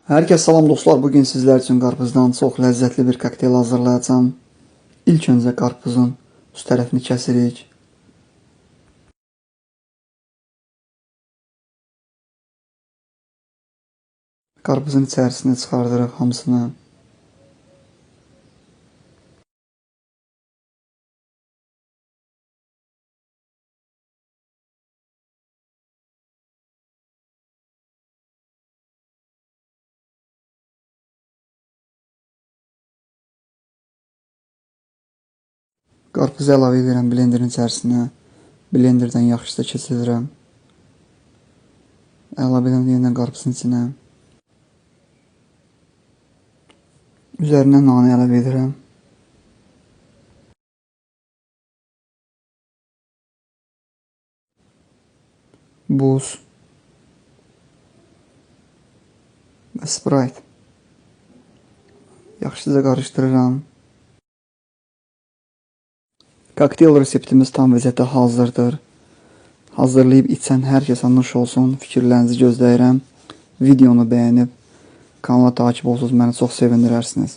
Hər kəs salam dostlar, bugün sizlər üçün qarpızdan çox ləzzətli bir kokteyl hazırlayacağam. İlk öncə qarpızın üst tərəfini kəsirik. Qarpızın içərisini çıxardırıq hamısını. Qarpızı əlavə edirəm blenderin içərisinə. Blenderdən yaxşıca keçirirəm. Əlavə edirəm yeniden qarpızın içinə. Üzərinə nanə əlavə edirəm. Buz və Sprite. Yaxşıca qarışdırıram. Kokteyl reseptimiz tam vəziyyətdə hazırdır. Hazırlayıb içən hər kəsə nuş olsun. Fikirlərinizi gözləyirəm. Videonu bəyənib kanala takip olsanız məni çox sevindirərsiniz.